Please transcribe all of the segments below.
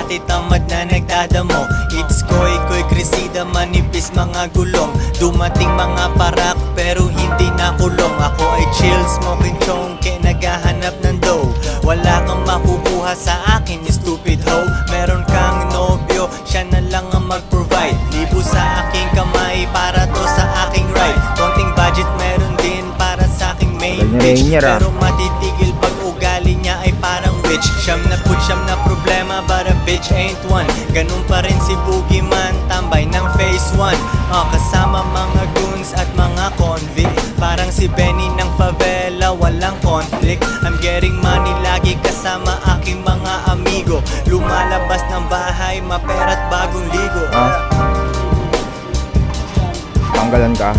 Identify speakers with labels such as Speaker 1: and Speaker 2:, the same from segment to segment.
Speaker 1: dati tamad na nagdadamo. It's koy Cresida, manipis mga gulong. Dumating mga parak pero hindi nakulong. Ako ay chill, smoking chonke, naghahanap ng dough. Wala kang makukuha sa akin, you stupid hoe. Meron kang nobyo, siya na lang ang mag-provide. Libo sa aking kamay para to sa aking ride. Konting budget meron din para sa aking main bitch. Pero matitigil pag ugali niya ay parang witch. Siyam na problema but a bitch ain't one. Ganun pa rin si Boogeyman, tambay ng phase 1. Kasama mga goons at mga convict. Parang si Benny ng favela, walang conflict. I'm getting money, lagi kasama aking mga amigo. Lumalabas ng bahay, mapera't bagong ligo.
Speaker 2: Tanggalan ka.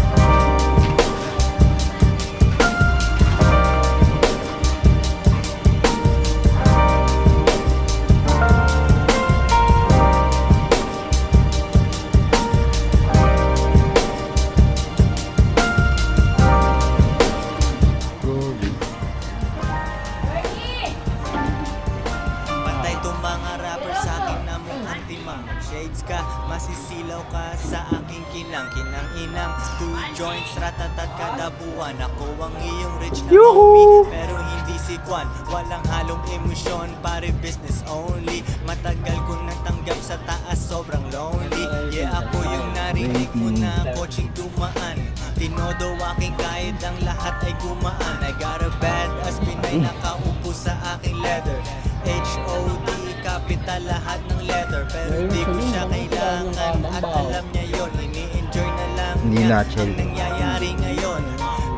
Speaker 1: Patay tong mga rapper sa akin na mukhang timang. Shades ka, masisilaw ka sa aking kinang. Kinang-inang, 2 joints, ratatat kada buwan. Ako ang iyong rich na homie, pero hindi si Kwan. Walang halong emosyon, pare business only. Matagal ko nang tanggap sa taas, sobrang lonely. Yeah, ako yung narinig mo na coaching dumaan. Tinodo aking kahit ang lahat ay gumaan. I got a bad ass, Pinay nakaupo sa aking leather. H.O.D. capital lahat ng letter. Pero di ko siya kailangan at alam niya yon. Ini-enjoy na lang niya ang nangyayari ngayon.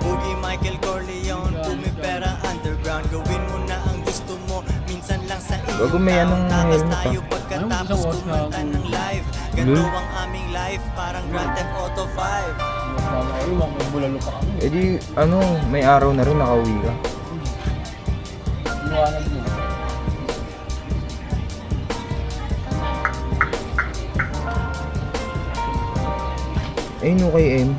Speaker 1: Boogie Michael Corleone, pumipera underground. Gawin mo na ang gusto mo, minsan lang sa iyo. Tatas tayo pagkatapos kumanta ng live. Ganto ang aming life, parang Grand Theft Auto 5.
Speaker 2: Eh di, may araw na rin nakauwi ka. Eh, no kay M.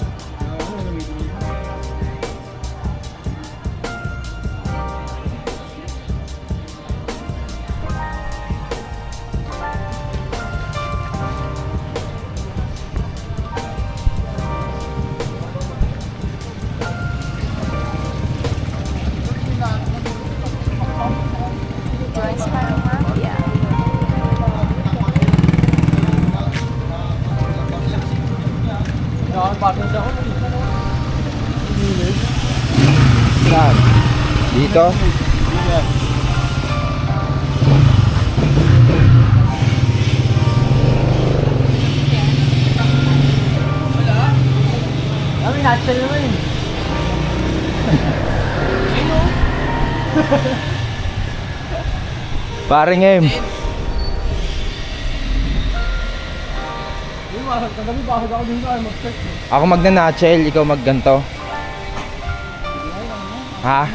Speaker 3: Joints para Mafia.
Speaker 2: Saan? Dito?
Speaker 4: Kami natural naman yun.
Speaker 2: Paring M.
Speaker 4: Kagabi bakit ako dito ay mag-check.
Speaker 2: Ako magna-nachel, ikaw magganto. Ha?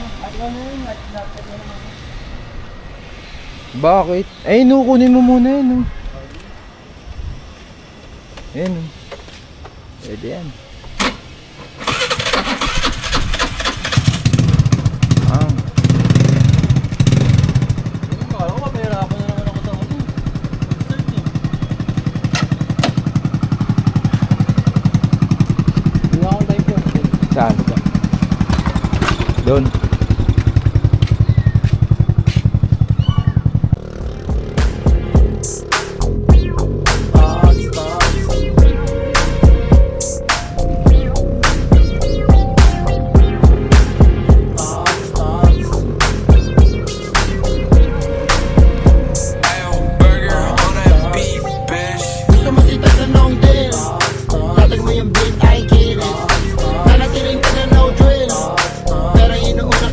Speaker 2: Bakit? Eh, no, kunin mo muna yan, no. Ayan, no. Pwede yan.
Speaker 4: Ako mapahirapan na naman ako sa ano. Mag-search eh. Hindi akong type yun.
Speaker 2: Saan? Doon.
Speaker 5: Tatag mo yung beat, I kill it. Nanatiling ka na no drill. Pero inuuna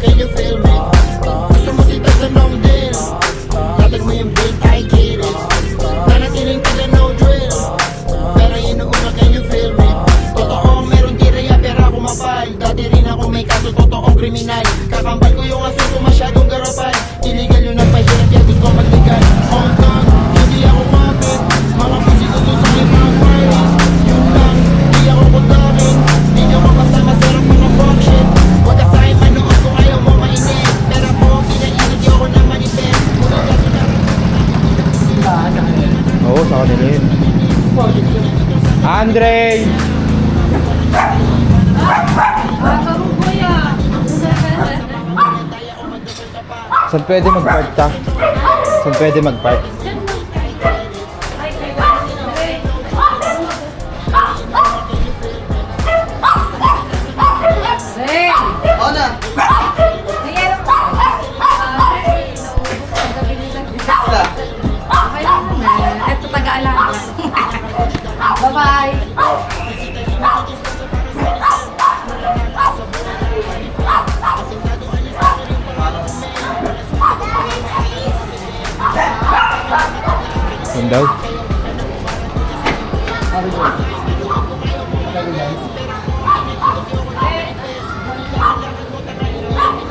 Speaker 2: sa kanila yun. Andre! Saan pwede mag-park ta? Saan pwede mag-park?
Speaker 3: Ito taga-alala. Bye-bye.
Speaker 2: Saan daw?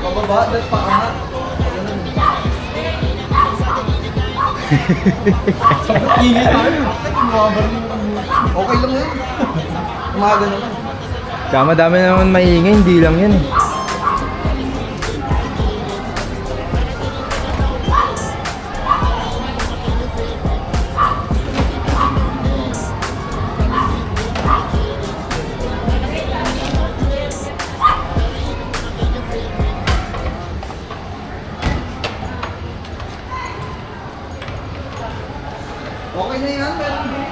Speaker 5: Pababa, dahil paangat. Okay lang yun. Umaga naman.
Speaker 2: Kaya madami naman maingay, hindi lang yan eh.
Speaker 5: Okay na yan, meron din.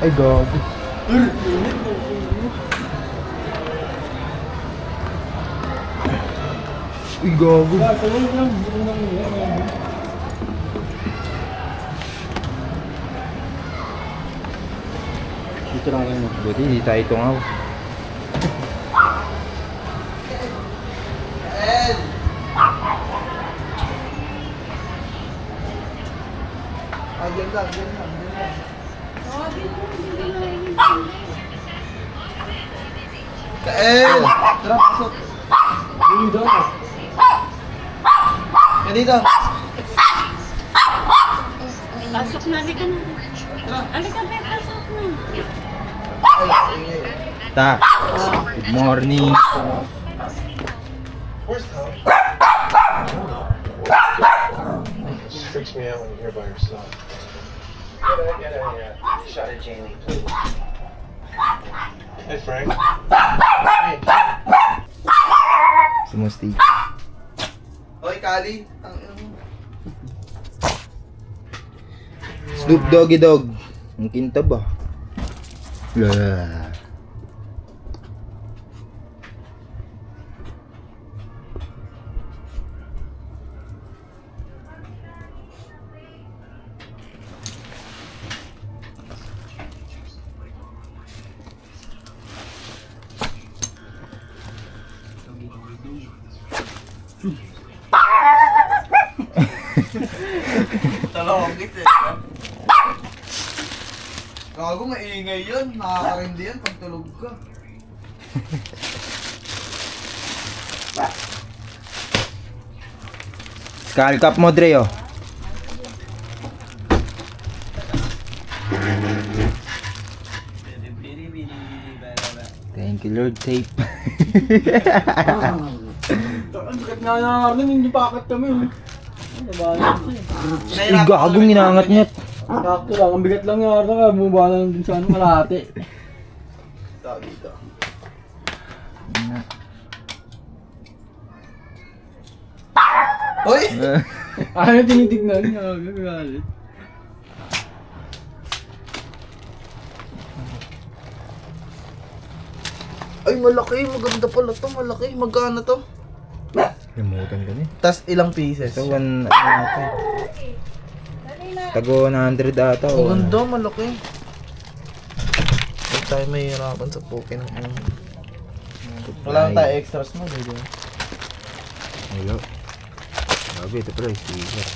Speaker 2: Ay, gago. Uy, gago.
Speaker 4: Dito lang yun.
Speaker 2: Buti, hindi tayo tungaw.
Speaker 5: Ed! Ay, dyan lang, dyan lang, dyan lang. Ed! Tara, pasok.
Speaker 4: Dito.
Speaker 5: Kaya dito.
Speaker 3: Pasok na, halika na. Halika, Beth, pasok na.
Speaker 5: Ay, ingay.
Speaker 2: Ta. Good morning.
Speaker 6: It freaks me out when you're here by yourself. Get out of here. Shot at Jamie, please. Hey, Frank. Hey.
Speaker 2: Sumusti.
Speaker 5: Hoy, Kali. Ang ino mo.
Speaker 2: Snoop Doggy Dog. Ang kintab ah. Blah.
Speaker 5: Talongit eh. Gago, maingay yun. Nakakarindi yan pag tulog ka.
Speaker 2: Skull cap mo, Dre, oh. Thank you, Lord. Tape.
Speaker 4: Ang sakit nga nakakaroon, hindi pakit kami.
Speaker 2: Uy, gagong inangat-ngat.
Speaker 4: Sakto lang, ang bigat lang yung araw ka, bumaba na lang dun sa ano, kalahati.
Speaker 5: Tao dito. Hoy!
Speaker 4: Ano tinitignan niya, gagalit.
Speaker 5: Ay, malaki. Maganda pala to. Malaki. Magkano to?
Speaker 2: Limutan ko na eh.
Speaker 5: Tas ilang pieces?
Speaker 2: So, ano natin? Tago 100 ata o
Speaker 5: Ang
Speaker 2: ano.
Speaker 5: ganda. Malaki. Huwag tayo mahihirapan sa poke ng ano. Wala lang tayo extras mo, dito.
Speaker 2: Hello. Grabe, ito pala, sticker.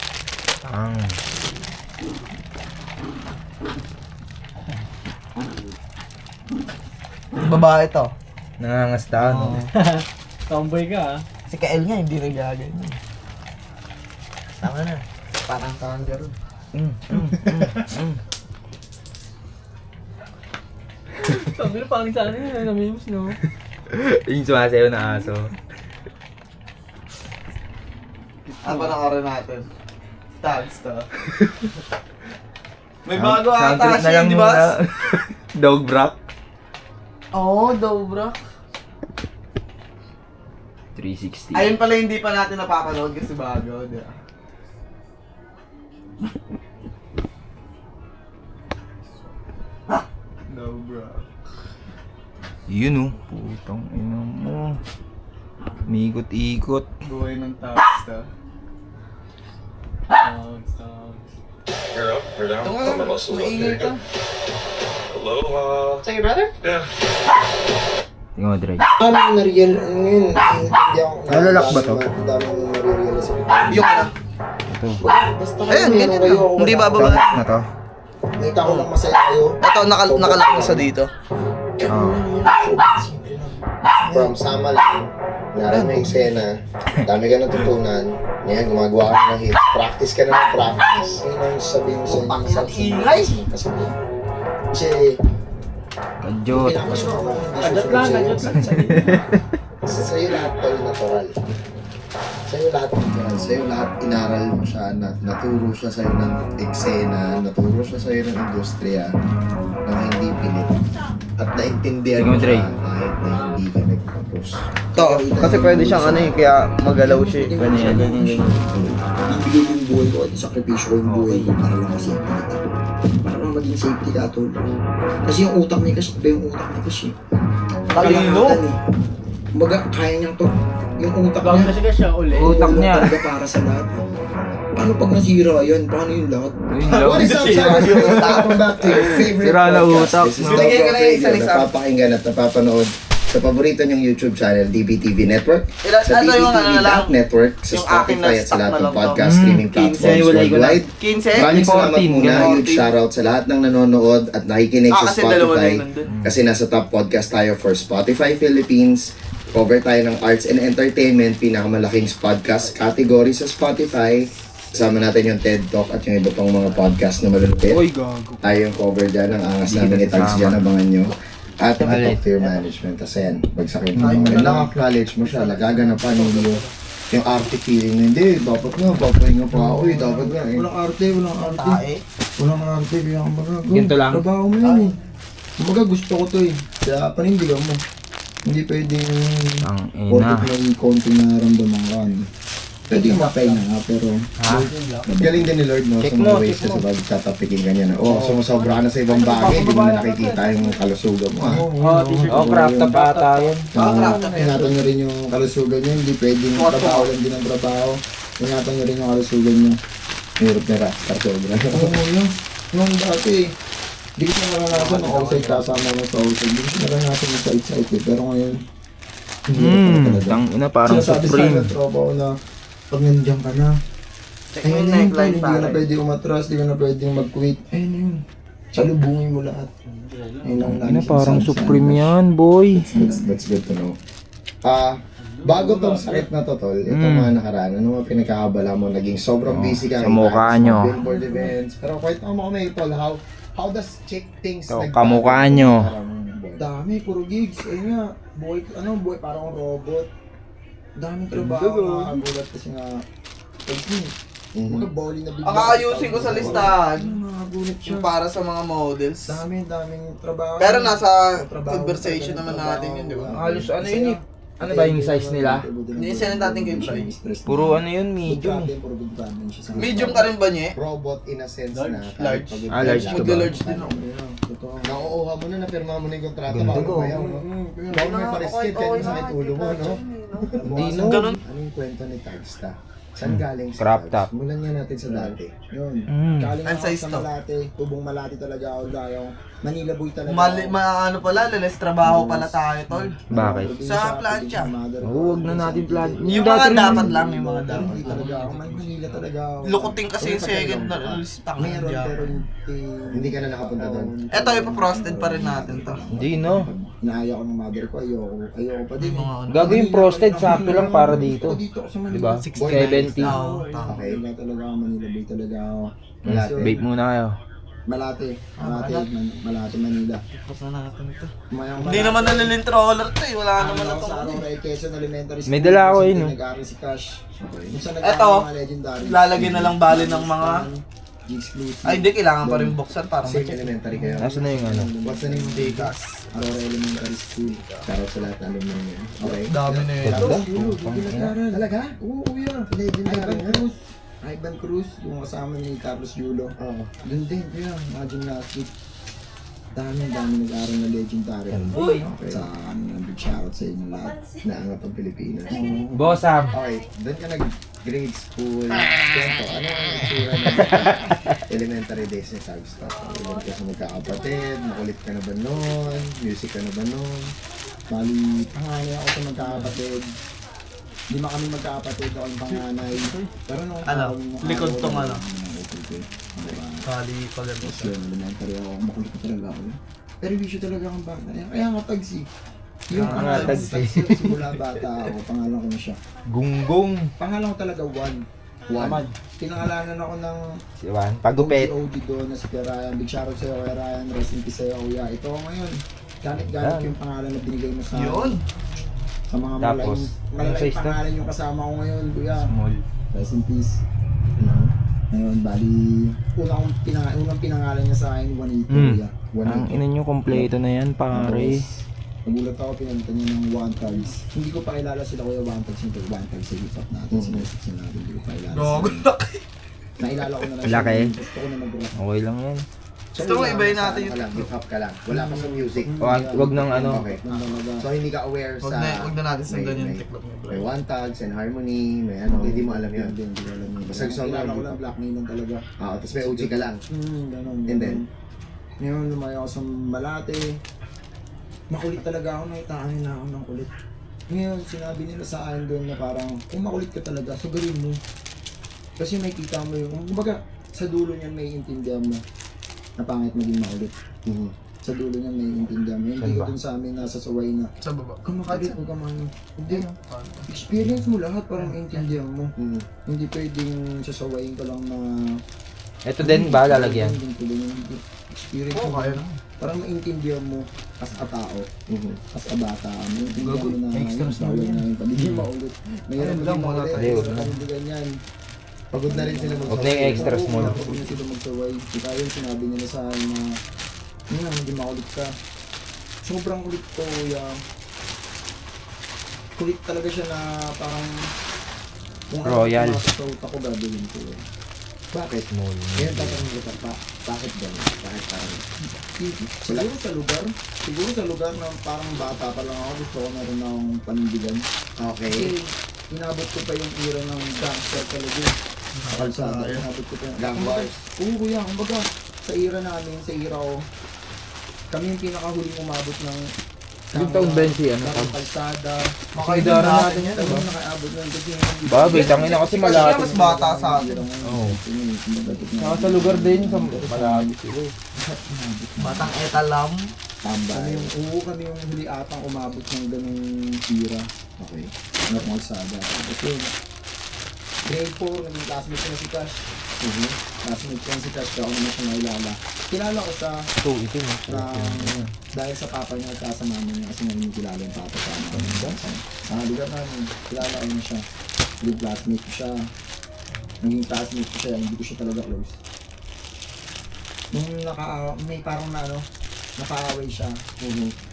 Speaker 5: Babae to.
Speaker 2: Nangangastaan.
Speaker 4: Tomboy ka ah.
Speaker 5: Si Kael nga, hindi nagagawin. Tama na. Parang kangaroo.
Speaker 4: Sabi na pangit sana yun, namimiss no?
Speaker 2: Yung sumasayaw na aso.
Speaker 5: Ano ba nakara natin? Tags to. May bago
Speaker 2: Sound
Speaker 5: ata
Speaker 2: trip na
Speaker 5: siya,
Speaker 2: lang
Speaker 5: di ba?
Speaker 2: muna. Dog Brock.
Speaker 5: Oo, Dobra.
Speaker 2: 360.
Speaker 5: Ayun pala hindi pa natin napapanood kasi bago, di ba? Dobra.
Speaker 2: Yun oh. Putang ina mo. Miikot-ikot.
Speaker 4: Buhay ng tax, ta. Sounds.
Speaker 6: You're up, you're down.
Speaker 5: Ito nga,
Speaker 6: Put my muscles up. There
Speaker 5: maingay
Speaker 6: you go.
Speaker 5: ka.
Speaker 6: Aloha.
Speaker 5: Sa your brother?
Speaker 6: Yeah.
Speaker 2: Tingnan mo, Dre.
Speaker 7: Ano na-real, ano yun, hindi ako...
Speaker 2: Nalalak ba to?
Speaker 7: Ang daming nare-realize ako.
Speaker 5: Yung ano?
Speaker 2: Ito.
Speaker 7: Basta
Speaker 5: Ayun,
Speaker 7: meron
Speaker 5: ganyan
Speaker 7: kayo,
Speaker 5: lang. Hindi
Speaker 7: wala.
Speaker 5: bababa.
Speaker 2: Na to?
Speaker 7: Nakita ko lang masaya kayo.
Speaker 5: Ito, nakalock na sa dito.
Speaker 2: Oo.
Speaker 7: From sama lang, narin mo yung eksena, dami ka natutunan, ngayon gumagawa ka ng hits, practice ka na ng practice. Yun ang sabihin sa inyo sa
Speaker 5: ingay.
Speaker 7: Kasi,
Speaker 2: Kadyot.
Speaker 7: pinapasok ako hindi
Speaker 4: Kadyot
Speaker 7: susunod
Speaker 4: lang,
Speaker 7: sa'yo.
Speaker 4: kadyot lang.
Speaker 7: Sa'yo lahat tol natural. Sa'yo lahat natural. Sa'yo lahat inaral mo siya, naturo siya sa'yo ng eksena, naturo siya sa'yo ng industriya, na hindi pilit. At naintindihan
Speaker 2: Sige mo,
Speaker 7: mo
Speaker 2: Dre.
Speaker 7: siya kahit na hindi ka nagtapos.
Speaker 5: Ito, kasi pwede siyang ano eh, kaya magalaw siya eh.
Speaker 2: Ganyan, ganyan.
Speaker 7: Ibigay ko yung buhay ko at isakripisyo ko yung buhay ko para lang kasi para lang maging safety ka tol. Kasi yung utak ni Cash, iba yung utak ni Cash eh.
Speaker 5: Talino.
Speaker 7: Kumbaga, kaya niyang to. Yung utak
Speaker 4: Bang
Speaker 7: niya,
Speaker 4: kasi siya uli.
Speaker 2: Utak niya.
Speaker 7: talaga para sa lahat. Paano pag nasira yan? Paano yung lahat?
Speaker 2: Yun lang.
Speaker 7: What is up, Sagas? Welcome back to your favorite
Speaker 2: Sira na
Speaker 7: podcast.
Speaker 2: utak,
Speaker 7: This is
Speaker 2: no?
Speaker 7: Dog
Speaker 5: Bigay ko na yung
Speaker 7: Radio,
Speaker 5: isa-isa.
Speaker 7: napapakinggan at napapanood sa paborito niyong YouTube channel, DBTV Network, sa
Speaker 5: Ano yung ano na lang?
Speaker 7: Network, sa
Speaker 5: Yung akin na
Speaker 7: Spotify at sa
Speaker 5: stock
Speaker 7: lahat
Speaker 5: na
Speaker 7: ng
Speaker 5: lang to.
Speaker 7: podcast streaming platforms
Speaker 2: Wala ko na.
Speaker 7: worldwide.
Speaker 5: 15?
Speaker 7: Maraming salamat
Speaker 2: 14,
Speaker 7: muna,
Speaker 2: ganun.
Speaker 7: huge shoutout sa lahat ng nanonood at nakikinig sa
Speaker 5: Kasi dalawa na
Speaker 7: Spotify.
Speaker 5: yun nandun.
Speaker 7: Kasi nasa top podcast tayo for Spotify Philippines. Cover tayo ng arts and entertainment, pinakamalaking podcast category sa Spotify. Kasama natin yung TED Talk at yung iba pang mga podcast na malulupit.
Speaker 2: Uy, gago.
Speaker 7: Tayo yung cover dyan, ang angas
Speaker 2: Hindi
Speaker 7: namin
Speaker 2: kita
Speaker 7: i-tags
Speaker 2: sasama.
Speaker 7: dyan, abangan nyo. At
Speaker 2: Alright.
Speaker 7: talk to your management. Kasi yan, bagsakin mo. Naka-acknowledge mo siya, nagaganapan yung arte feeling na hindi, dapat nga, papahinga pa ako eh, dapat nga eh. Walang arte, walang arte. Walang arte, kaya kumbaga,
Speaker 2: Ganito lang.
Speaker 7: trabaho mo yun eh. Kumbaga gusto ko to eh, kaya panindigan mo. Hindi pwedeng
Speaker 2: Ang
Speaker 7: konti
Speaker 2: ina.
Speaker 7: na konti na ramdaman ka. Pwede mapahinga nga, pero galing din ni Lord no,
Speaker 2: Check
Speaker 7: sa mga
Speaker 2: mo,
Speaker 7: ways
Speaker 2: check
Speaker 7: kasi
Speaker 2: mo.
Speaker 7: bago tatapikin ka niya na, sumusobra ka na sa ibang bagay, hindi mo na nakikita yung kalusugan mo.
Speaker 2: Oh, craft up ata yun.
Speaker 7: Ingatan nyo rin yung kalusugan nyo, hindi pwedeng trabaho lang din ang trabaho. Ingatan nyo rin yung kalusugan nyo. Hirap na rockstar sobra. Oo, yun. Nung dati, di ko siya naranasan ng outside kasama mo sa outside. Di ko siya naranasan yung side-side eh. Pero ngayon, hindi na talaga.
Speaker 2: Tang ina, parang
Speaker 7: Sinasabi sa
Speaker 2: Supreme.
Speaker 7: akin ng tropa ko na pag nandiyan ka na,
Speaker 5: Check mo
Speaker 7: ayun
Speaker 5: yung
Speaker 7: na yun,
Speaker 5: neckline
Speaker 7: hindi ka na
Speaker 5: pare.
Speaker 7: pwede umatras, hindi ka na pwede mag-quit. Ayun na yun. Salubungin mo lahat. Ayun ang lagi
Speaker 2: Ina, parang
Speaker 7: sinasabi sa
Speaker 2: Supreme
Speaker 7: akin.
Speaker 2: yan, boy.
Speaker 7: That's good to know. Bago tong sakit na to, tol, itong mga nakaraan, ano mga pinagkakabala mo, naging sobrang busy ka.
Speaker 2: sa mukha
Speaker 7: iba,
Speaker 2: nyo.
Speaker 7: sa Billboard events. Pero kwento mo kami, tol, how does check things
Speaker 2: Ito,
Speaker 7: nagbago?
Speaker 2: kamukha nyo.
Speaker 7: Dami, puro gigs. Ayun nga, buhay, parang robot. Daming trabaho, nakakagulat kasi nga, mga bowling na bigla.
Speaker 5: Ang aayusin ko sa listahan.
Speaker 7: Nakakagulat siya.
Speaker 5: Yung para sa mga models.
Speaker 7: Daming trabaho.
Speaker 5: Pero nasa
Speaker 7: Trabaho,
Speaker 5: conversation
Speaker 7: trabaho,
Speaker 5: naman natin yun, di ba?
Speaker 2: Halos ano yun eh. Ano ba yung size nila?
Speaker 5: Ini-send natin kay Bri.
Speaker 2: Puro ano yun, medium eh.
Speaker 5: Medium ka rin ba niya?
Speaker 7: Robot in a sense na
Speaker 5: Large.
Speaker 2: Large ka ba?
Speaker 5: Magla-large din ako.
Speaker 7: Nauuha mo na, napirma mo na yung kontrata bago mo yaw, no? Bago may pariskit, kahit masakit ulo mo, no?
Speaker 2: Hindi no.
Speaker 5: Ganun.
Speaker 7: Ano yung kwento ni Tagsta? Saan galing si
Speaker 2: Crop
Speaker 7: Tags?
Speaker 2: top.
Speaker 7: Mulan nga natin sa dati. Yun. Galing
Speaker 5: Ang
Speaker 7: ako
Speaker 5: size
Speaker 7: sa
Speaker 5: to.
Speaker 7: Malate, tubong Malate talaga ako dayo. Manila boy talaga
Speaker 5: Ano pala, lalas trabaho pala tayo, tol.
Speaker 2: Bakit?
Speaker 5: Sa plancha.
Speaker 2: Oo, huwag na natin plan.
Speaker 5: Yung mga dapat lang, yung mga dapat.
Speaker 7: Hindi talaga ako, Manila talaga ako.
Speaker 5: Lukuting kasi yung second na listang
Speaker 7: Meron
Speaker 5: niya.
Speaker 7: pero hindi ka na nakapunta doon.
Speaker 5: Eto, ipaprosted pa rin natin to.
Speaker 2: Hindi no.
Speaker 7: Naaya ko ng mother ko, ayoko pa din.
Speaker 2: Gagawin frosted, sakto lang para dito.
Speaker 7: Dito ako sa Manila.
Speaker 2: Diba? 70.
Speaker 7: Okay, Manila talaga ako, Manila Bay talaga ako.
Speaker 2: Malate. Vape muna kayo.
Speaker 7: Malate, Manila.
Speaker 5: Tapos na natin ito.
Speaker 7: Mayang
Speaker 5: Hindi naman nalilintroller to eh. Wala naman na
Speaker 7: Ako sa
Speaker 5: to.
Speaker 7: Ray Quezon Elementary School.
Speaker 2: May dala ako yun, no?
Speaker 7: Nag-aaral si Cash. Kung saan
Speaker 5: Eto,
Speaker 7: mga legendary.
Speaker 5: lalagyan na lang bali ng mga
Speaker 7: G-exclusive.
Speaker 5: Ay, hindi. Kailangan pa rin buksan para
Speaker 8: Same elementary kayo.
Speaker 2: Nasaan na yung ano?
Speaker 8: What's the name of the
Speaker 5: Tigas.
Speaker 7: Aurora Elementary School.
Speaker 8: Shoutout sa lahat na alumni niyo. Okay.
Speaker 5: Dami na yun.
Speaker 2: Ganda.
Speaker 7: Talaga? Oo, kuya. Ivan Cruz. Ivan Cruz, yung kasama ni Carlos Yulo.
Speaker 8: Oo.
Speaker 7: Doon din, kuya. Mga gymnastic. Dami nag-aaral na legendary.
Speaker 5: Uy!
Speaker 7: Okay. Sa ano, big shoutout sa inyo lahat.
Speaker 8: Naangat ang Pilipinas.
Speaker 2: Boss Sam.
Speaker 8: Okay, doon ka nag-grade school. Kwento, ano ang itsura ng elementary days ni Tagstop? Ilan ka sa magkakapatid? Makulit ka na ba noon? Music ka na ba noon?
Speaker 7: Bali, panganay ako sa magkakapatid. Lima kami magkakapatid, ako yung panganay. Pero nung
Speaker 5: Ano? Likod tong ano?
Speaker 7: Kali
Speaker 5: Kali pala mo siya.
Speaker 7: yun, elementary ako, makulit ko talaga ako. Pero issue talaga akong bata. Kaya nga tagsi. Yung
Speaker 2: Kaya nga
Speaker 7: pangalan ko
Speaker 2: tagsi.
Speaker 7: tagsi, simula bata ako, pangalan ko na siya.
Speaker 2: Gunggong.
Speaker 7: Pangalan ko talaga Juan. Juan. Pinangalanan ako ng
Speaker 2: Si Juan. Pagupit.
Speaker 7: OG doon na si Kuya Ryan. Big shoutout sa'yo Kuya Ryan. Rest in peace sa'yo Kuya. Ito ako ngayon. Gamit yung pangalan na binigay mo sa akin.
Speaker 5: Yun!
Speaker 7: Sa mga
Speaker 2: Tapos,
Speaker 7: malaking
Speaker 2: size to?
Speaker 7: pangalan yung kasama ko ngayon, Kuya.
Speaker 2: Small.
Speaker 7: Rest in peace. Ngayon, bali, unang pinangalan niya sa akin, Juanito, Kuya.
Speaker 2: Ang ina nyo, kompleto na yan, pare.
Speaker 7: Nagulat ako, pinalitan niya ng One Tags. Hindi ko pa kilala sila Kuya One Tags nito. One Tags sa hip-hop natin. Sinusit natin, hindi ko pa kilala
Speaker 5: Gago,
Speaker 7: sila.
Speaker 5: laki.
Speaker 7: Nailala ko na lang
Speaker 2: Laki.
Speaker 7: Gusto ko na mag-rock.
Speaker 2: Okay lang yan.
Speaker 5: Gusto mo ibahin natin
Speaker 8: Ka lang, hip-hop ka lang. Wala ka sa music.
Speaker 2: Wag nang ano.
Speaker 8: Okay.
Speaker 7: Nang talaga.
Speaker 8: So hindi ka aware
Speaker 5: Huwag
Speaker 8: sa...
Speaker 5: na natin sundan yung
Speaker 8: may-
Speaker 5: TikTok mo, bro.
Speaker 8: May one tags and harmony, may ano, hindi mo alam yun.
Speaker 7: Hindi ko alam yun.
Speaker 8: Basta gusto mo
Speaker 7: Kilala
Speaker 8: lang
Speaker 7: ko
Speaker 8: hip-hop.
Speaker 7: lang Black Nylon talaga.
Speaker 8: Tapos may OG ka lang.
Speaker 7: Ganon.
Speaker 8: And then?
Speaker 7: Ngayon, lumayo ako sa Malate. Makulit talaga ako, nakitaan na ako ng kulit. Ngayon, sinabi nila sa akin doon na parang, kung makulit ka talaga, sugarin mo. Kasi may kita mo yung, kumbaga, sa dulo niyan may intindihan mo na pangit maging makulit. Sa dulo niyan may intindihan mo. Hindi
Speaker 2: Saan
Speaker 7: ko
Speaker 2: ba?
Speaker 7: dun sa amin nasa saway na,
Speaker 5: Sa baba.
Speaker 7: kung makulit mo ka man. Hindi. Experience mo lahat para maintindihan mo. Hindi pwedeng sasawayin ka lang na
Speaker 2: Ito din ba lalagyan?
Speaker 7: experience
Speaker 5: Oo,
Speaker 7: mo.
Speaker 5: kaya na.
Speaker 7: Para maintindihan mo as a tao, as a bata, maintindihan mo na
Speaker 2: Extra
Speaker 7: yung
Speaker 2: small
Speaker 7: bawal
Speaker 2: yan.
Speaker 7: na yung pagiging maulit. Mayroon
Speaker 5: Ayun lang,
Speaker 7: din
Speaker 5: wala
Speaker 7: maulit,
Speaker 2: tayo.
Speaker 7: sa kanindigan yan.
Speaker 8: Pagod na rin sila
Speaker 2: Huwag na yung extra small.
Speaker 7: Pagod na sila magsaway. Kaya yun sinabi nila sa akin na, hindi makulit ka. Sobrang kulit ko, kuya. Kulit talaga siya na parang kung
Speaker 2: Royal.
Speaker 7: ano sa throat ako gagawin ko.
Speaker 8: Bakit?
Speaker 2: Small.
Speaker 8: Ngayon tatanong kita pa, bakit gano'n? Bakit parang...
Speaker 7: Siguro sa lugar na parang bata pa lang ako, gusto ko na rin akong panindigan.
Speaker 8: Okay.
Speaker 7: Kasi inabot ko pa yung era ng gangster talaga. Kalsada, inabot ko pa yung...
Speaker 8: Gang bars.
Speaker 7: Oo kuya, kumbaga sa era namin, sa era ko, kami yung pinakahuling umabot ng...
Speaker 2: Yung taon ba yun si ano?
Speaker 7: Karang kalsada.
Speaker 2: Makaidara natin yan,
Speaker 7: Kami
Speaker 2: diba?
Speaker 7: yung nakaabot ng kasi...
Speaker 2: Bagay, tangin na kasi
Speaker 5: Kasi
Speaker 2: malapit.
Speaker 5: mas bata sa atin.
Speaker 2: Oo. Saka sa lugar din, sa malapit sila.
Speaker 5: Batang etalam.
Speaker 7: Kami yung, kami yung huli atang umabot ng ganung era.
Speaker 8: Okay.
Speaker 7: Ano kung kalsada. Tapos yun, grade 4, naging classmate ko na si Cash. Classmate ko na si Cash, kaya ako naman siya nailala. Kilala ko siya
Speaker 2: Ito, ito.
Speaker 7: dahil sa papa niya at sa mama niya kasi namin kilala yung papa sa amin. Sa lugar namin, kilala ko na siya. Naging classmate ko siya. Naging classmate ko siya, hindi ko siya talaga close. Nung may parang na nakaaway siya.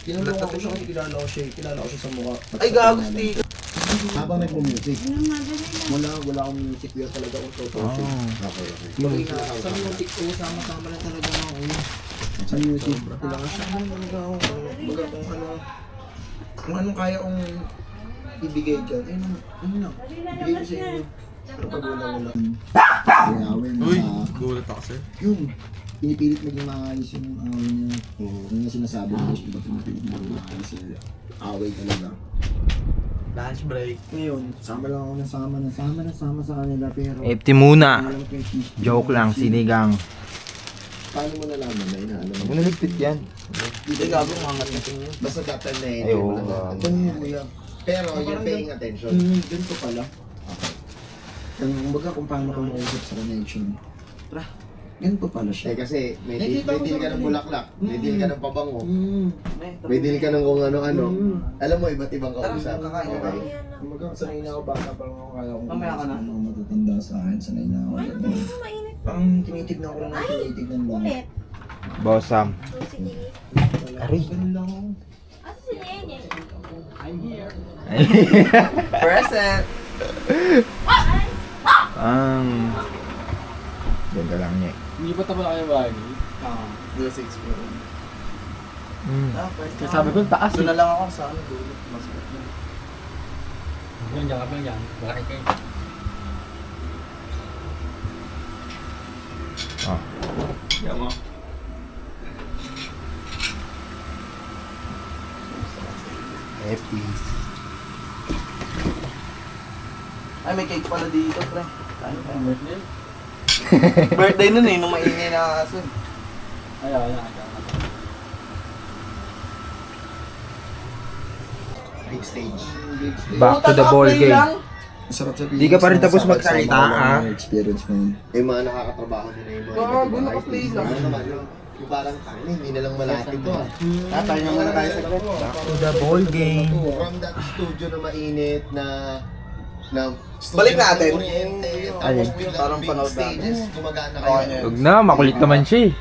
Speaker 7: Tinulungan ko siya kasi kilala ko siya sa mukha.
Speaker 5: Ay, gago, stick.
Speaker 8: Habang nagpo-music.
Speaker 7: Wala akong music video talaga kung totoo.
Speaker 8: Okay, okay.
Speaker 7: Yung sa music ko, sama-sama lang talaga ako. Sa music, kailangan siya talaga ako. Baga kung anong kaya kong ibigay dyan, ayun na. Ibigay ko sa inyo. Pero pag wala. Kaya awin na
Speaker 5: gulat ako sir.
Speaker 7: yun. Pinipilit maging maayos yung away niya. Yung nga sinasabi niya, iba pinipilit maging maayos yung away talaga.
Speaker 5: Lunch break.
Speaker 7: Ngayon, sama lang ako nasama sa kanila pero
Speaker 2: FT muna.
Speaker 7: alam ko yung fish.
Speaker 2: Joke lang, sinigang.
Speaker 8: Paano mo nalaman na inaalam mo?
Speaker 2: Huwag naligpit yan.
Speaker 5: Hindi gago, mangat na tingin.
Speaker 8: Basta that time na
Speaker 2: Ay, oo.
Speaker 7: Ganun yung kuya.
Speaker 8: Pero you're paying attention.
Speaker 7: Ganito pala. Kumbaga kung paano ka mausap sa connection. Ganito pala siya.
Speaker 8: kasi may
Speaker 7: Nakikita ko
Speaker 8: deal
Speaker 7: sa
Speaker 8: ka ng
Speaker 7: kanila.
Speaker 8: bulaklak, may deal ka ng pabango,
Speaker 7: Mm.
Speaker 8: may deal ka ng kung ano-ano. Alam mo, iba't ibang kausap.
Speaker 5: kakain ka ba?
Speaker 8: Okay.
Speaker 7: Kumbaga sanay na ako bata pa lang ako kaya kung
Speaker 5: Mamaya ka na.
Speaker 7: mga matatanda sa akin. Sanay na ako. Parang tinitignan ko lang ng tinitignan lang.
Speaker 2: Boss Sam.
Speaker 7: Aray. Ganun lang ako.
Speaker 5: Present!
Speaker 2: Ang... Ganda lang niya.
Speaker 4: Hindi pa tapos na kayo bahay.
Speaker 5: Dulo 6 po.
Speaker 4: Kaya sabi ko, taas
Speaker 5: Doon
Speaker 4: eh.
Speaker 5: na lang ako sa ano, dulo. Mas
Speaker 4: Yan, dyan ka pa yan. Bakit kayo?
Speaker 2: Ah.
Speaker 4: Yan mo.
Speaker 5: happy. Ay, may cake pala dito, pre.
Speaker 4: Birthday?
Speaker 5: Birthday nun eh, nung maingay na aso.
Speaker 4: Ayaw.
Speaker 8: Big stage.
Speaker 2: Back to the ball game.
Speaker 7: Masarap sabihin.
Speaker 2: Di ka pa rin tapos
Speaker 7: Masarap
Speaker 2: magsalita,
Speaker 7: sama ko
Speaker 2: ha?
Speaker 7: ng experience mo yun.
Speaker 8: Yung mga nakakatrabaho nila yung mga
Speaker 5: Gago,
Speaker 8: iba't ibang
Speaker 5: naka-play
Speaker 8: artist.
Speaker 5: lang.
Speaker 8: Ano naman, yung parang kami, hindi na lang malapit to.
Speaker 5: Tatay na muna tayo sa gabi.
Speaker 2: Back to the ball game.
Speaker 8: From that studio na mainit na studio
Speaker 5: Balik
Speaker 8: na
Speaker 5: natin.
Speaker 8: kuryente,
Speaker 2: Alin?
Speaker 8: tapos biglang
Speaker 5: Parang
Speaker 8: big
Speaker 5: panood
Speaker 8: stages,
Speaker 5: natin.
Speaker 8: gumagana
Speaker 5: Okay na
Speaker 8: kayo.
Speaker 5: yun.
Speaker 2: Huwag na, makulit naman siya eh.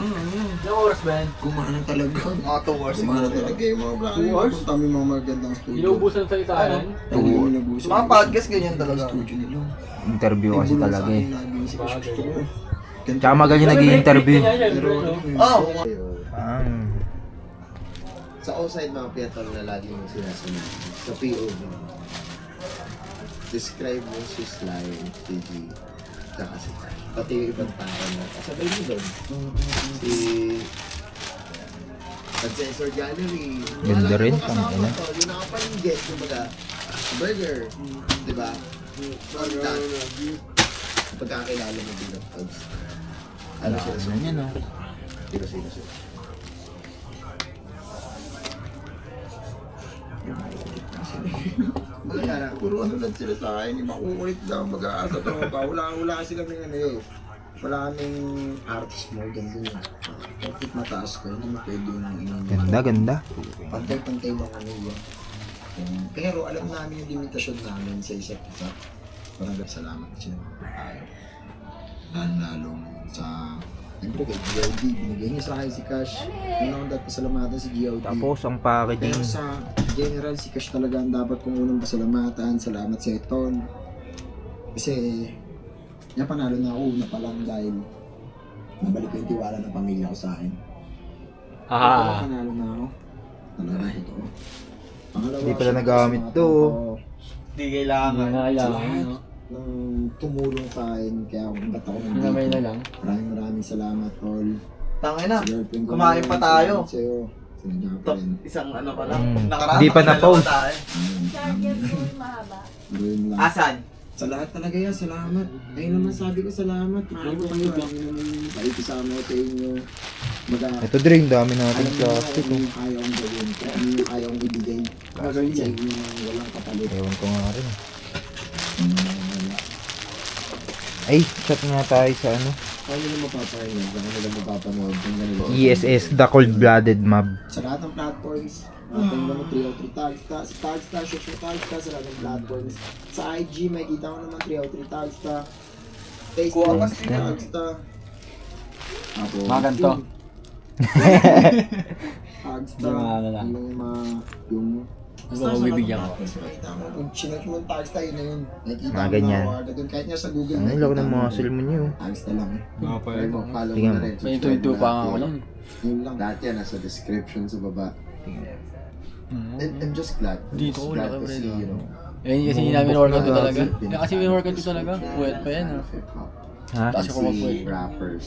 Speaker 4: Ilang oras ba yan?
Speaker 7: Kumana talaga.
Speaker 5: Mga 2 hours
Speaker 7: Kumana
Speaker 5: siguro.
Speaker 7: talaga yung mga brand.
Speaker 4: 2 hours?
Speaker 7: Punta yung mga magandang studio.
Speaker 4: Inuubusan sa itahan.
Speaker 7: Lagi yung inabusan.
Speaker 5: Mga podcast ganyan talaga.
Speaker 7: Studio nila.
Speaker 2: Interview kasi
Speaker 7: Ibulong
Speaker 2: talaga
Speaker 7: sa
Speaker 2: eh.
Speaker 7: akin lagi si Coach. Gusto ko. Ganito.
Speaker 2: Tsaka magaling nag-i-interview.
Speaker 5: Oh!
Speaker 2: Ang...
Speaker 8: Sa outside mga piyatol na lagi mong sinasunod. Sa POV. Describe mo si Sly, TG, tsaka si Kai. Pati yung ibang tao na kasabay mo doon. Si... Sensor Gallery.
Speaker 2: Ganda rin,
Speaker 8: Kasama
Speaker 2: tangina.
Speaker 8: to, yung nakapalinggit, kumbaga, burger, di ba? All that. Pagkakilala mo din ng Togs. Ano sila sa
Speaker 2: Ano yan oh.
Speaker 8: Sino sila? Wala
Speaker 7: Puro ano lang sila sa akin, yung makukulit lang, mag-aasa to. Wala sila ng ano eh. Wala kaming artist mode din dun. Bakit mataas ko, hindi mo pwede yung
Speaker 2: Ganda, ganda.
Speaker 7: pantay-pantay lang ano yun. Pero alam namin yung limitasyon namin sa isa't isa. Maraming salamat siya. Lalong sa... Siyempre kay GOD, binigay niya sa akin si Cash. Yun akong dapat pasalamatan si GOD.
Speaker 2: Tapos ang packaging.
Speaker 7: Pero sa general, si Cash talaga ang dapat kong unang pasalamatan. Salamat sa Eton. Kasi, panalo na ako una pa lang dahil nabalik ko yung tiwala ng pamilya ko sa akin. Panalo na ako. Talaga ito. Pangalawa,
Speaker 2: Hindi pala
Speaker 7: syempre,
Speaker 2: nagamit
Speaker 7: sa mga
Speaker 2: to.
Speaker 7: tao
Speaker 5: Hindi kailangan.
Speaker 7: sa lahat ng tumulong sa akin. Kaya ba't ako nandito.
Speaker 4: Namay na lang.
Speaker 7: Maraming salamat, all.
Speaker 5: Tangay na.
Speaker 7: Sa girlfriend ko,
Speaker 5: Kumain pa tayo.
Speaker 7: salamat sa'yo. Sinadya pa rin.
Speaker 5: Isang ano pa lang.
Speaker 2: Mm.
Speaker 5: Nakaraan
Speaker 2: Hindi pa
Speaker 5: dalawa
Speaker 2: na-post.
Speaker 5: tayo.
Speaker 7: Yun lang.
Speaker 5: Asan?
Speaker 7: Sa lahat talaga yan, salamat. Ayun naman sabi ko, salamat. Mahal ko kayo. Ang naman paikisama ko sa inyo.
Speaker 2: Ito drink, dami natin
Speaker 7: Alam mo
Speaker 2: plastic
Speaker 7: kung
Speaker 2: oh.
Speaker 7: ano yung kaya kong gawin. Kung ano yung kaya kong ibigay.
Speaker 4: Gagawin
Speaker 7: Sa
Speaker 4: yan.
Speaker 7: inyo na walang kapalit.
Speaker 2: Ewan ko nga rin. Ay, chat nga tayo sa ano.
Speaker 7: Kaya nila mapapahinggan. Kaya nila mapapanood. Kung ganito.
Speaker 2: ESS, The Cold-Blooded Mob.
Speaker 7: Sa lahat ng platforms, natin mo 303 Tagsta, sa Tagsta, Shosho Tagsta, sa lahat ng platforms. Sa IG, makikita ko naman 303 Tagsta. Facebook,
Speaker 5: Kuha pa
Speaker 7: Tagsta. Tapos,
Speaker 4: Mga ganito.
Speaker 7: Tagsta.
Speaker 4: Yung mga ano lang.
Speaker 7: Yung
Speaker 4: Ano ba bibigyan ko?
Speaker 7: Makikita mo, kung sinerch mo yung Tagsta, yun na yun. Nakikita
Speaker 2: Mga
Speaker 7: mo
Speaker 2: ganyan.
Speaker 7: na agad dun. Kahit nga sa Google,
Speaker 2: Ano lako ng mga mo niyo.
Speaker 7: Tagsta lang eh.
Speaker 8: Follow mo
Speaker 2: Tingnan
Speaker 8: na
Speaker 2: mo.
Speaker 8: rin.
Speaker 4: May 22 pa ako lang.
Speaker 7: Yun lang.
Speaker 8: Lahat yan nasa description sa baba. And I'm just glad. I'm
Speaker 4: Dito,
Speaker 8: just
Speaker 4: wala
Speaker 8: glad
Speaker 4: ka
Speaker 8: to
Speaker 4: pa rin,
Speaker 8: see,
Speaker 4: ah.
Speaker 8: you know,
Speaker 4: Eh, kasi namin workout ko talaga.
Speaker 8: Been
Speaker 4: Kasi may workout ko talaga. Puwet pa yan ah.
Speaker 8: hip-hop.
Speaker 2: Ha?
Speaker 4: Kasi ko mag-puwet.
Speaker 8: Seeing rappers,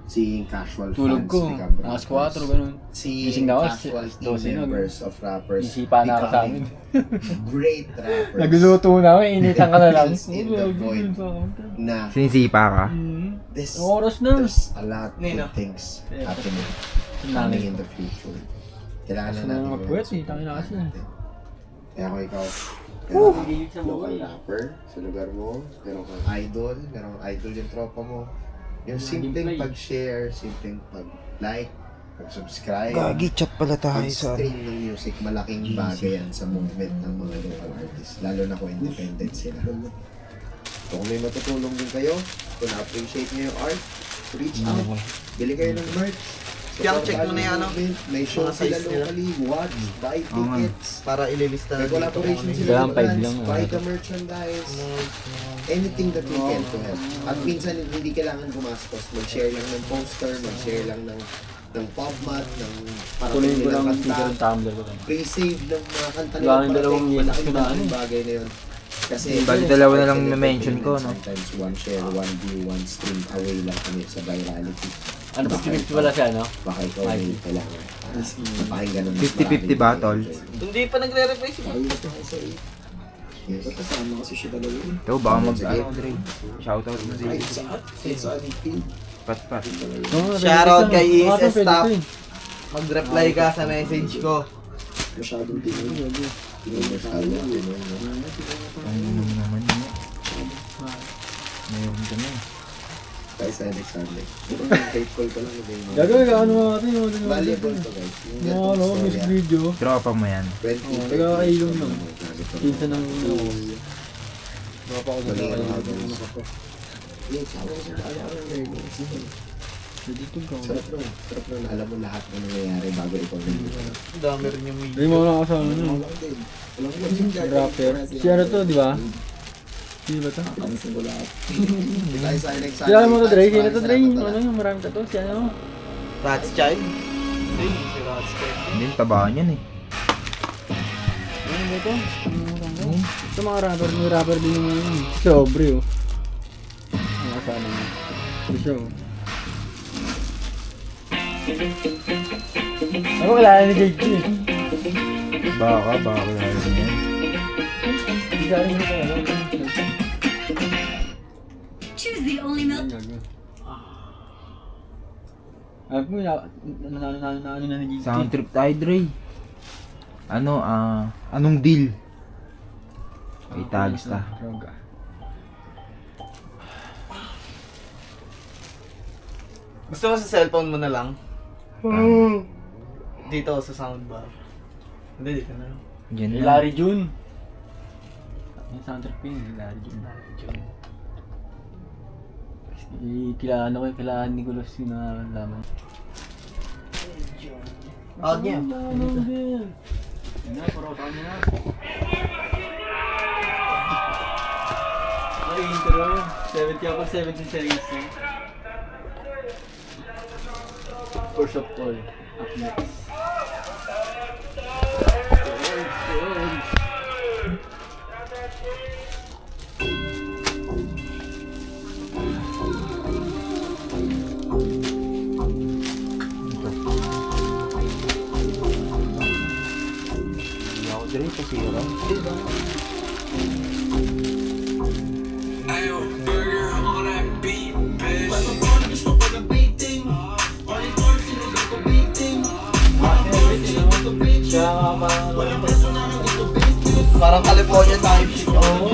Speaker 8: seeing casual
Speaker 4: Tulog
Speaker 8: fans
Speaker 4: ko.
Speaker 8: become
Speaker 4: Alas
Speaker 8: rappers,
Speaker 4: 4, ganun.
Speaker 8: seeing
Speaker 4: Gising na ako,
Speaker 8: casual team
Speaker 4: 12 na,
Speaker 8: members of rappers
Speaker 4: Isipa na ako sa amin.
Speaker 8: becoming great rappers
Speaker 4: Nagluluto na ako, initan ka na lang.
Speaker 8: Fills in the void na
Speaker 2: Sinisipa ka?
Speaker 8: this,
Speaker 4: Oras na.
Speaker 8: there's a lot of
Speaker 5: Nino.
Speaker 8: good things happening coming
Speaker 4: Nanay.
Speaker 8: in the future. Kailangan
Speaker 4: Kasi
Speaker 8: na
Speaker 4: na
Speaker 8: natin
Speaker 4: mag-puwet
Speaker 8: gawin
Speaker 4: eh, tangin na kasi.
Speaker 8: Kaya kung ikaw, local rapper sa lugar mo, meron kang idol yung tropa mo. Yung simpleng pag-share, simpleng pag-like, pag-subscribe,
Speaker 2: Gagi, chat pala tayo sa ano.
Speaker 8: pag-stream ng music, malaking bagay yan sa movement ng mga local artists. Lalo na kung independent sila. So kung may matutulong din kayo, kung na-appreciate nyo yung art, reach out. Bili kayo ng merch.
Speaker 5: Yung check mo na yan, ano?
Speaker 8: May show
Speaker 5: Mga
Speaker 8: sila
Speaker 5: size nila.
Speaker 8: locally, watch, buy tickets.
Speaker 5: Para ililista
Speaker 8: May
Speaker 5: na
Speaker 8: collaboration
Speaker 5: dito.
Speaker 8: sila with
Speaker 4: Five
Speaker 8: brands,
Speaker 4: lang,
Speaker 8: buy the merchandise, anything that we can to help. At minsan hindi kailangan gumastos, mag-share lang ng poster, mag-share lang ng pop mat, ng parang
Speaker 4: Kunin ko lang
Speaker 8: ng
Speaker 4: ang sticker ng tumbler ko.
Speaker 8: pre-save ng mga kanta
Speaker 4: Wala
Speaker 8: nila
Speaker 4: nang dalawang
Speaker 8: parating,
Speaker 4: years
Speaker 8: malaking
Speaker 4: ko na ano.
Speaker 8: bagay na yun. Kasi
Speaker 2: Bali, dalawa na lang na-mention ko, no?
Speaker 8: Sometimes one share, one view, one stream away lang kami sa virality.
Speaker 4: Ano ba pala siya, no?
Speaker 8: Baka ikaw may kailangan. Pakinggan ng
Speaker 2: 50-50 battle.
Speaker 5: Hindi pa nagre-reply si
Speaker 8: Yes. Kasama kasi siya dalawa.
Speaker 2: Ito, baka ano, Dre. Shoutout mo si Pat.
Speaker 5: Shoutout kay ESS staff. Mag-reply ka sa message ko.
Speaker 8: Masyadong tingin. Masyadong tingin.
Speaker 2: Ano naman yun? Mayroon ka na.
Speaker 8: Tayo sa Alexander. Faithful ka lang.
Speaker 4: Gagawin ka, ano mga natin, yung
Speaker 8: Valuable to guys.
Speaker 4: mga ano, music video.
Speaker 2: Tropa mo yan.
Speaker 4: Taga-kailong lang. Pinsan ng baka pa ako sa
Speaker 8: Sarap na alam mo lahat ng nangyayari bago ikaw nandito.
Speaker 5: Ang dami rin yung
Speaker 4: Hindi mo lang kasama nun. Rapper. Si ano to, di ba? Sino ba to?
Speaker 8: Tayo sa Alexander.
Speaker 4: Kailangan mo to, Dre? Sino to, Dre? Ano yung marami ka to? Si ano?
Speaker 5: Rats Child? Hindi, si Rats Child.
Speaker 2: Hindi, tabaan yan eh.
Speaker 4: Ano ba to? Ito mga rapper, may rapper din yung ano. Sobre oh. Ang kasama niya. Ito siya oh. Ako kailangan ni Jake eh.
Speaker 2: Baka kilala din yan.
Speaker 4: Isa rin ito ano.
Speaker 3: Choose the only milk.
Speaker 4: Alam mo, ano na ni Jake?
Speaker 2: Sound trip tayo, Dre. Anong deal? May tags ta.
Speaker 5: Gusto mo sa cellphone mo na lang? Dito sa soundbar. Hindi, dito na lang.
Speaker 2: Yan
Speaker 4: Ni
Speaker 2: lang.
Speaker 4: Larry June. Yung soundtrack ko yun, ni Larry June. Kilala ko yung kilala ni Nicolas yung nalaman.
Speaker 5: Out niya.
Speaker 4: Yan na, puro ka na. Ay, intro. 70 ako, 70 series na. First of all, up next.
Speaker 2: Ako, Dre, pasira.
Speaker 5: Parang California time shit. Oo.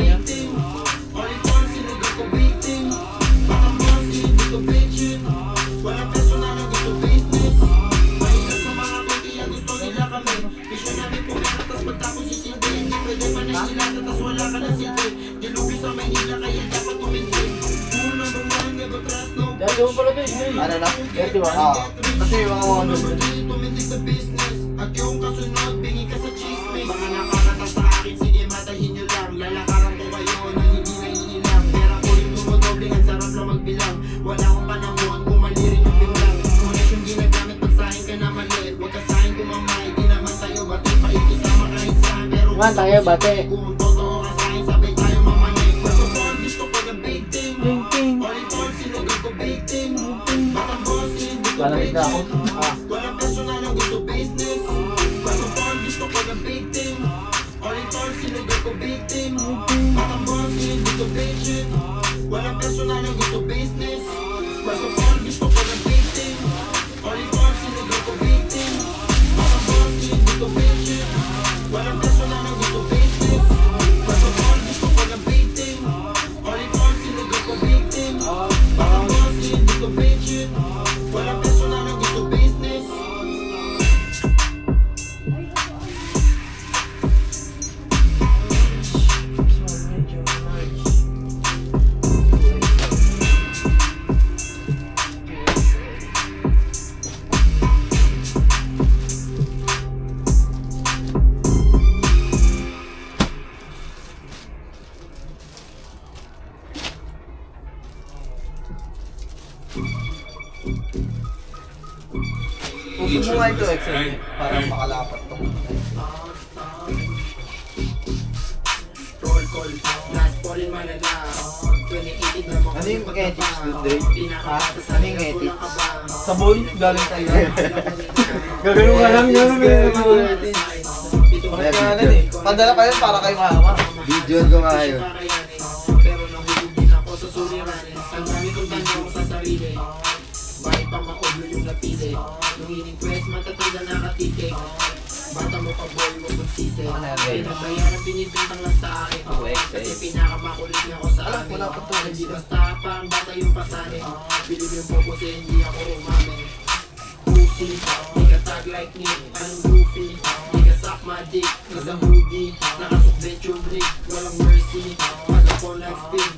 Speaker 5: Ano na? Kasi yung mga mga
Speaker 4: Man, tayo bate. Malamig na ako.
Speaker 5: Puso mo nga ito, Excel. Para makalapat to. Ano yung ethics doon, Dre? Ha? Ano yung ethics? Sa boy, galing tayo.
Speaker 4: Gagano ka lang yun.
Speaker 5: Bakit nga lang eh. Padala kayo para kayo mahama.
Speaker 7: Video ko nga yun.
Speaker 9: Pero nahulog din ako sa suliran. Ang dami kong tanong sa sarili. Bakit pa maoblo yung napili? Nung in-impress, matatanda nakatitik. Bata mo pa boy, mo magsisi. Pinabayaran, binibintang lang sa akin. Kasi pinakamakulit niya ako sa akin. Hindi basta parang bata yung pasani. Bilib yung popo sa hindi ako umamin. Pussy, di ka tag like me. Anong goofy? Di ka suck my dick. Isang hoodie, nakasukbet yung brick. Walang mercy, pag ako nag-spin.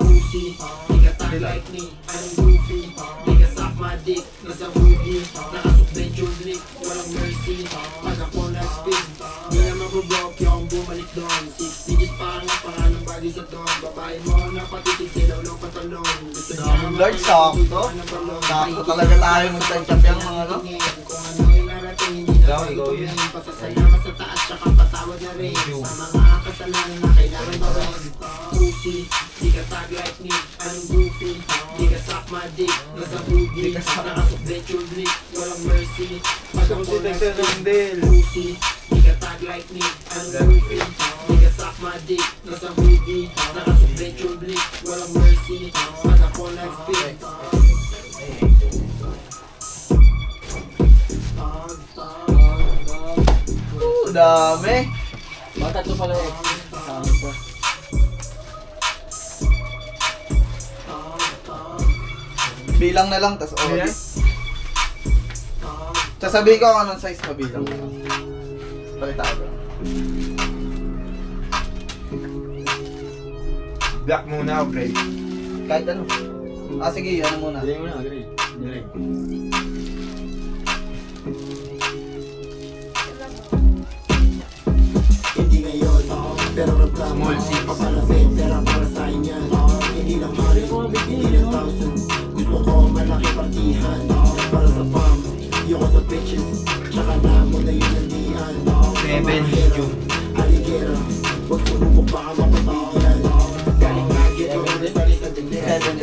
Speaker 9: Pussy, di ka tag like me. Anong goofy? Di ka suck my dick. Isang hoodie, nakasukbet yung brick. Walang mercy, pag ako nag-spin. Di na mag-block yung bumalik doon. 6 digits pa ang pangalang body sa doon. Babae mo na patitig silaw ng patalon. Gusto niya
Speaker 5: Lord, sakto. Sakto talaga tayo mag-touch-up yung mga ano.
Speaker 9: kung ano yung narating, hindi na pagtutuloy. Pasasalamat sa taas, tsaka patawad na rin. Sa mga kasalanan na kailangan gawin. Pussy, di ka tag like me. Anong goofy? Di ka suck my dick. Nasa hoodie, nakasukbet yung blick. Walang mercy, pag ako nag-spin. Pussy, di ka tag like me. Anong goofy? Di ka suck my dick. Nasa hoodie, nakasukbet yung blick. Walang mercy, pag ako nag-spin.
Speaker 5: Dami.
Speaker 4: Mga tatlo pala yung kasama pa.
Speaker 5: Bilang na lang, tas okay. Sasabihin ko kung anong size pa bilang. Palitaan ko.
Speaker 2: Black muna, okay.
Speaker 5: Kahit ano. Ah, sige, ano muna.
Speaker 4: Hindi mo na, agree.
Speaker 9: Hindi ngayon, pero reklamo papalapit, pera para sa inyo. Hindi lang hari, hindi lang thousand. Gusto ko malaki partihan. Para sa pump, yoko sa bitches. Tsaka na mo na yun nandiyan.
Speaker 2: 7 medium.
Speaker 9: Aligera, huwag sumubok baka mapapigyan. Galing nugget, huwag na sa lisa din.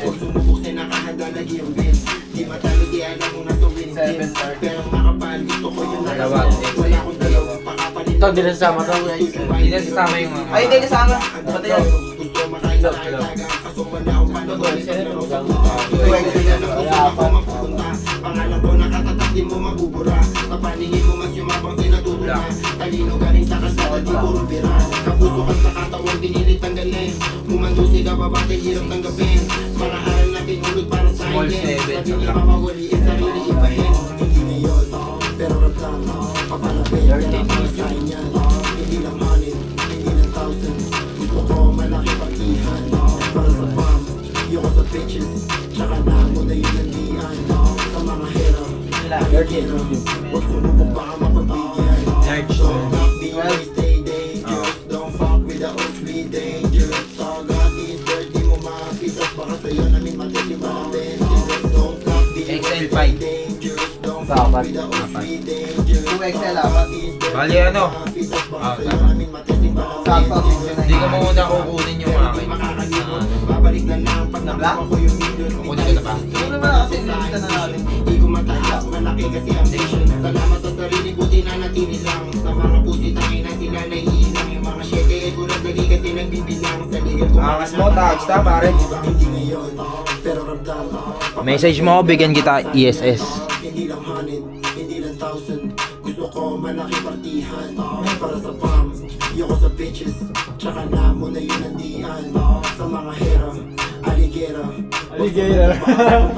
Speaker 9: Huwag sumubok sa nakahanda na gimbin. Di matalo di alam mo na sa win-win. Pero makapal, gusto ko yung nakasal. Wala akong dalawang pakapalit.
Speaker 4: Ito, di na sasama to.
Speaker 2: Hindi na sasama yung mga...
Speaker 5: Ay, hindi kasama. Pati yan.
Speaker 9: Gusto makain sa kailangan. Kaso wala akong panahon. Naglaro sa puta. Pwede na lang kung saan ako mapupunta. Pangalan ko nakatatak, di mo mabubura. Sa paningin mo mas yumabang sinatutula. Talino galing sa kasada, di puro bira. Kapuso ka sa katawang dinilit tanggalin. Mumandusi ka babate, hirap tanggapin. Mga aral na pinulot para sa akin. Sabi ni mama, waliin sarili ibahin. Hindi ngayon, pero reklamo. Papalapit, pera para sa inyo. Hindi lang honey, hindi lang thousand. Gusto ko malaki partihan. Para sa pump, yoko sa bitches. Tsaka na mo na yun nandiyan. Sa mga hero, aligero. Huwag sumubok baka mapabigyan. Don't knock the way, stay dangerous. Don't fuck with the old sweet dangerous. Tagas is dirty mo mapitas. Baka sa'yo namin matitim ang dangerous. Don't knock the way, stay dangerous. Don't fuck with the old sweet dangerous.
Speaker 5: 2XL apat.
Speaker 2: Bali ano?
Speaker 5: Sakto.
Speaker 2: Hindi ko muna kukunin yung akin.
Speaker 9: Babalik na lang pag nakuha ko yung million.
Speaker 2: Kunin ko na ba?
Speaker 5: Ano naman kasi nilista na natin.
Speaker 9: Di ko matalas, malaki kasi ang vision. Salamat sa sarili, buti na natili lang. Sa mga pusi, tangin na sila naiilang. Yung mga syete, ko nagdali kasi nagbibilang. Sa ligal ko
Speaker 2: Angas mo, tags ta, pare.
Speaker 9: Hindi ngayon, pero ramdam.
Speaker 2: Message mo, bigyan kita ESS.
Speaker 9: Hindi lang honey, hindi lang thousand. Gusto ko malaki partihan. Para sa pump, yoko sa bitches. Tsaka na mo na yun nandiyan. Sa mga hero, aligera.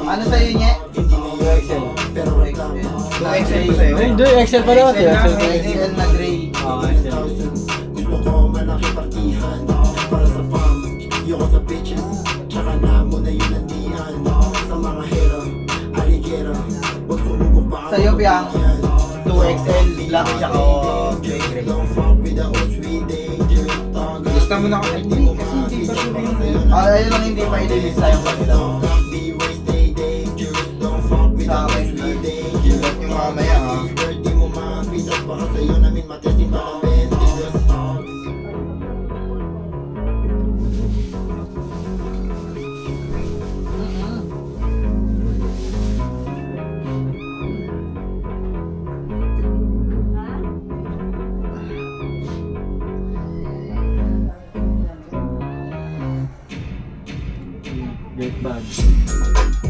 Speaker 5: Ano sa'yo niya?
Speaker 9: Hindi ngayon, pero ramdam.
Speaker 5: 2XL pa sa'yo.
Speaker 4: Hindi, Excel pa naman. Excel pa.
Speaker 5: 2XL na gray.
Speaker 9: Gusto ko malaki partihan. Para sa pump, yoko sa bitches. Tsaka na mo na yun nandiyan. Sa mga hero, aligera. Huwag sumubok baka
Speaker 5: Sa'yo, Piang. 2XL, black tsaka gray.
Speaker 9: Don't fuck with the old sweet dangerous.
Speaker 2: Gusto mo na ako. Ay, hindi. Kasi hindi pa rin.
Speaker 5: Ah, ayun lang hindi pa ililista yung kanila.
Speaker 9: Don't knock the way, stay dangerous. Don't fuck
Speaker 7: sa akin. Ingat nyo mamaya ha.
Speaker 9: Di mo mapitas, baka sa'yo namin matesting pa ng 20 dogs.
Speaker 4: Get bag.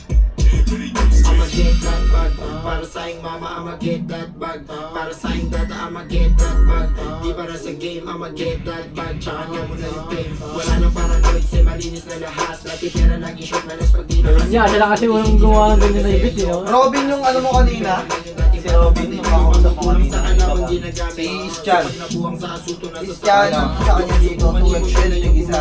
Speaker 9: I'ma get that bag. Para sa'ing mama, I'ma get that bag. Para sa'ing dada, I'ma get that bag. Di para sa game, I'ma get that bag. Tsaka na mo na yung fame. Wala nang paranoid, say malinis na lahat. Dati pera naging short na nas pag di na
Speaker 4: Niya, siya lang kasi unang gumawa ng ganyan na ibit, eh.
Speaker 5: Robin yung ano mo kanina? Si Robin yung makausap mo
Speaker 9: kulang
Speaker 5: kanina.
Speaker 9: sa kalabang ginagamit.
Speaker 5: Si Ischan.
Speaker 9: Pag nabuwang sa asuto na sa
Speaker 5: Ischan, sa kanya dito, 2XL yung isa.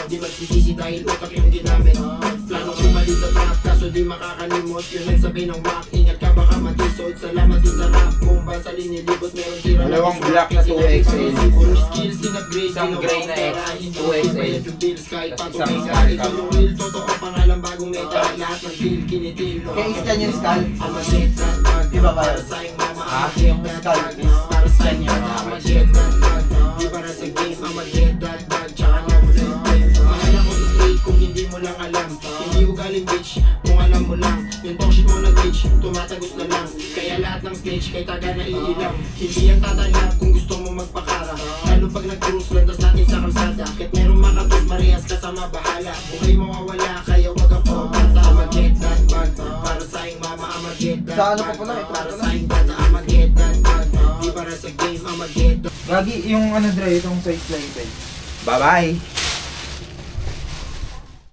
Speaker 9: Di magsisisi dahil utak yung ginamit. Plano umalis sa trap kaso di makakalimot. Yun nagsabay ng rock, ingat ka baka matisod. Salamat din sa rap, kung ba sa linilibot meron tira na
Speaker 2: Dalawang black na 2XL.
Speaker 9: Puro skills, in-upgrade,
Speaker 2: Isang gray na
Speaker 9: pera,
Speaker 2: X,
Speaker 9: hindi
Speaker 2: 2XL.
Speaker 9: magbabayad yung bills kahit
Speaker 2: Tapos
Speaker 9: patunay
Speaker 2: isang
Speaker 9: ka.
Speaker 2: skull
Speaker 9: Ito
Speaker 2: cap.
Speaker 9: yung real, totoo pangalan bagong meta. Lahat ng deal, kinitil.
Speaker 5: Kaya Ischan yung skull.
Speaker 9: I'ma get that bag.
Speaker 5: Di ba ba
Speaker 9: Para
Speaker 5: yun?
Speaker 9: sa'ing mama,
Speaker 5: Ha?
Speaker 9: I'ma get
Speaker 5: Yung
Speaker 9: that
Speaker 5: skull
Speaker 9: bag.
Speaker 5: is
Speaker 9: Para sa'ing
Speaker 5: Ischan yun.
Speaker 9: dada, I'ma get that bag. Di para sa game, I'ma get that bag. Tsaka na mo na yung fame. Mahal ako sa street kung hindi mo lang alam. Hindi ugaling bitch kung alam mo lang. Yung talk shit mo na bitch, tumatagot na lang. Kaya lahat ng snitch kay taga na iilang. Hindi yan tatanggap kung gusto mo magpakara. Lalo pag nag-cruise, landas natin sa kalsada. Kahit merong makatos, parehas kasama bahala. Buhay mawawala, kaya wag ang pabata. I'ma get that bag. Para sa'ing mama, I'ma get that
Speaker 5: Sa ano pa
Speaker 9: bag.
Speaker 5: pala? Ito
Speaker 9: Para
Speaker 5: pala.
Speaker 9: sa'ing dada, I'ma get that bag. Di para sa game, I'ma get that.
Speaker 2: Gagi, yung ano Dre, itong size level. Bye-bye!